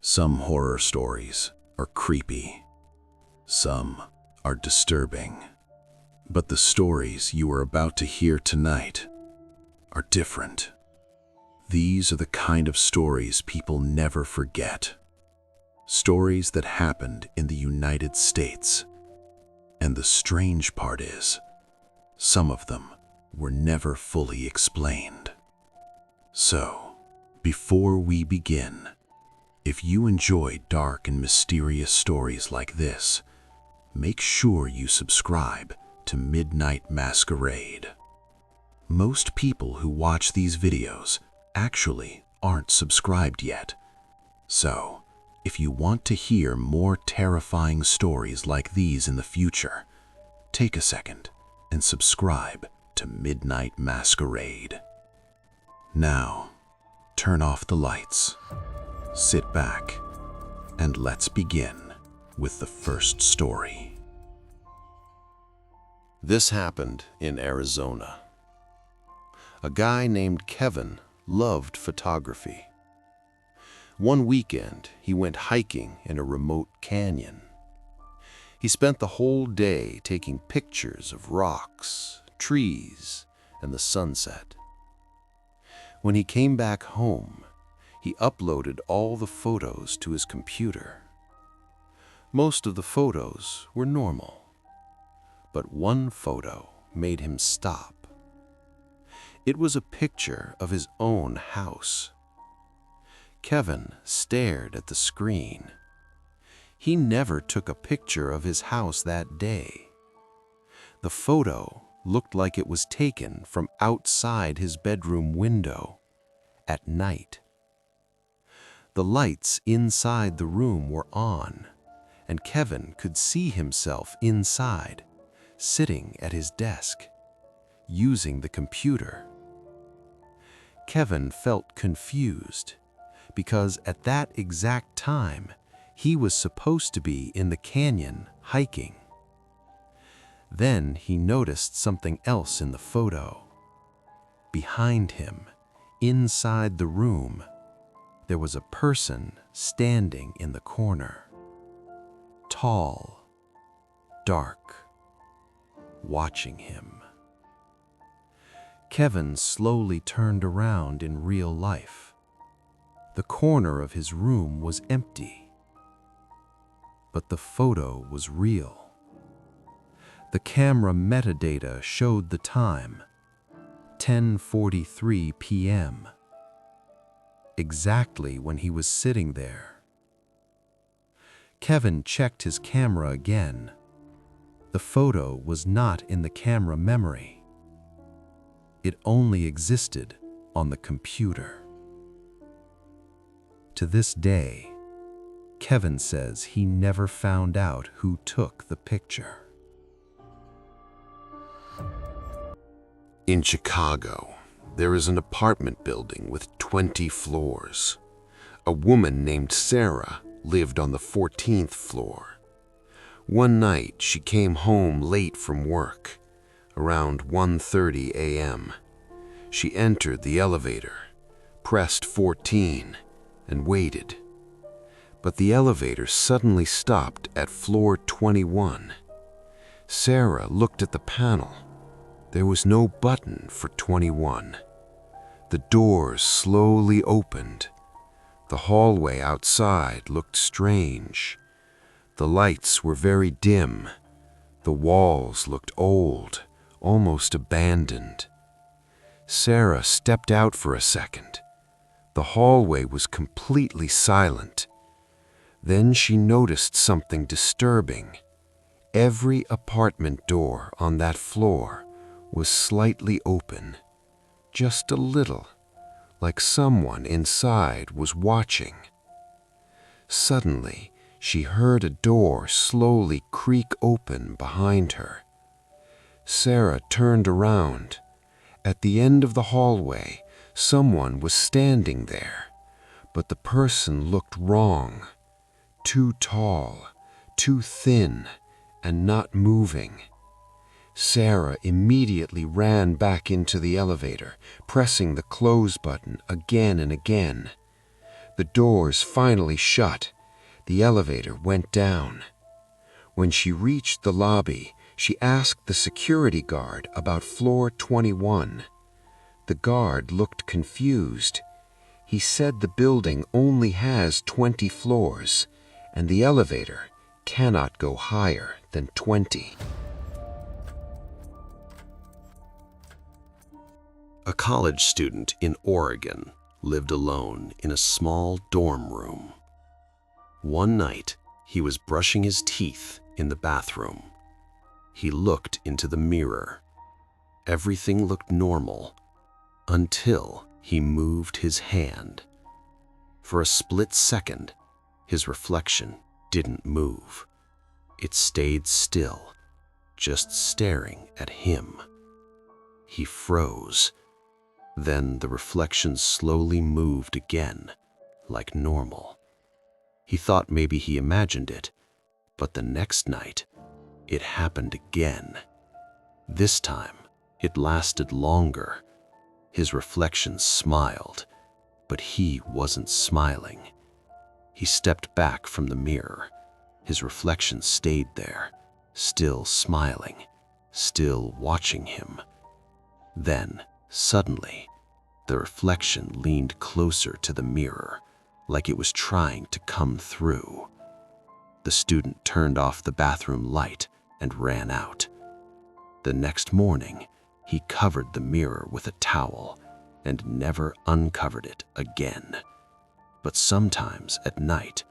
Some horror stories are creepy. Some are disturbing. But the stories you are about to hear tonight are different. These are the kind of stories people never forget. Stories that happened in the United States. And the strange part is, some of them were never fully explained. So, before we begin, if you enjoy dark and mysterious stories like this, make sure you subscribe to Midnight Masquerade. Most people who watch these videos actually aren't subscribed yet. So, if you want to hear more terrifying stories like these in the future, take a second and subscribe to Midnight Masquerade. Now, turn off the lights, sit back, and let's begin with the first story. This happened in Arizona. A guy named Kevin loved photography. One weekend, he went hiking in a remote canyon. He spent the whole day taking pictures of rocks, trees, and the sunset. When he came back home, he uploaded all the photos to his computer. Most of the photos were normal, but one photo made him stop. It was a picture of his own house. Kevin stared at the screen. He never took a picture of his house that day. The photo looked like it was taken from outside his bedroom window at night. The lights inside the room were on, and Kevin could see himself inside, sitting at his desk, using the computer. Kevin felt confused because at that exact time, he was supposed to be in the canyon hiking. Then he noticed something else in the photo. Behind him, inside the room, there was a person standing in the corner. Tall, dark, watching him. Kevin slowly turned around in real life. The corner of his room was empty, but the photo was real. The camera metadata showed the time, 10:43 p.m., exactly when he was sitting there. Kevin checked his camera again. The photo was not in the camera memory. It only existed on the computer. To this day, Kevin says he never found out who took the picture. In Chicago, there is an apartment building with 20 floors. A woman named Sarah lived on the 14th floor. One night, she came home late from work, around 1:30 a.m. She entered the elevator, pressed 14, and waited. But the elevator suddenly stopped at floor 21. Sarah looked at the panel. There was no button for 21. The doors slowly opened. The hallway outside looked strange. The lights were very dim. The walls looked old, almost abandoned. Sarah stepped out for a second. The hallway was completely silent. Then she noticed something disturbing. Every apartment door on that floor was slightly open, just a little, like someone inside was watching. Suddenly, she heard a door slowly creak open behind her. Sarah turned around. At the end of the hallway, someone was standing there, but the person looked wrong. Too tall, too thin, and not moving. Sarah immediately ran back into the elevator, pressing the close button again and again. The doors finally shut. The elevator went down. When she reached the lobby, she asked the security guard about floor 21. The guard looked confused. He said the building only has 20 floors, and the elevator cannot go higher than 20. A college student in Oregon lived alone in a small dorm room. One night, he was brushing his teeth in the bathroom. He looked into the mirror. Everything looked normal until he moved his hand. For a split second, his reflection didn't move. It stayed still, just staring at him. He froze. Then the reflection slowly moved again, like normal. He thought maybe he imagined it, but the next night, it happened again. This time, it lasted longer. His reflection smiled, but he wasn't smiling. He stepped back from the mirror. His reflection stayed there, still smiling, still watching him. Then, suddenly, the reflection leaned closer to the mirror, like it was trying to come through. The student turned off the bathroom light and ran out. The next morning, he covered the mirror with a towel and never uncovered it again. But sometimes at night,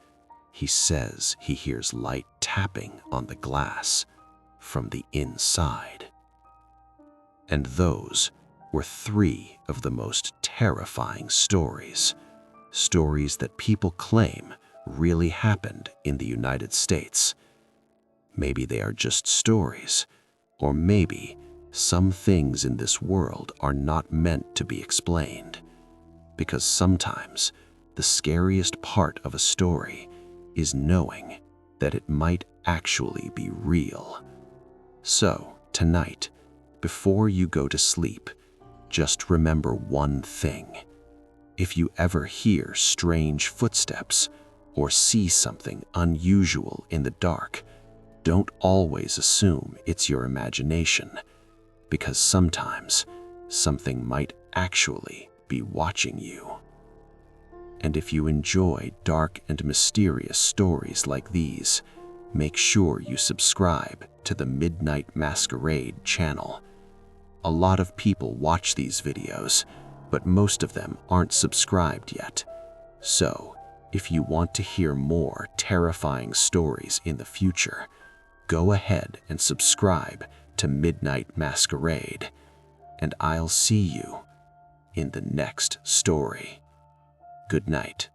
he says he hears light tapping on the glass from the inside. And those were 3 of the most terrifying stories that people claim really happened in the United States. Maybe they are just stories, or maybe some things in this world are not meant to be explained. Because sometimes the scariest part of a story is knowing that it might actually be real. So, tonight, before you go to sleep, just remember one thing. If you ever hear strange footsteps or see something unusual in the dark, don't always assume it's your imagination, because sometimes something might actually be watching you. And if you enjoy dark and mysterious stories like these, make sure you subscribe to the Midnight Masquerade channel. A lot of people watch these videos, but most of them aren't subscribed yet. So, if you want to hear more terrifying stories in the future, go ahead and subscribe to Midnight Masquerade, and I'll see you in the next story. Good night.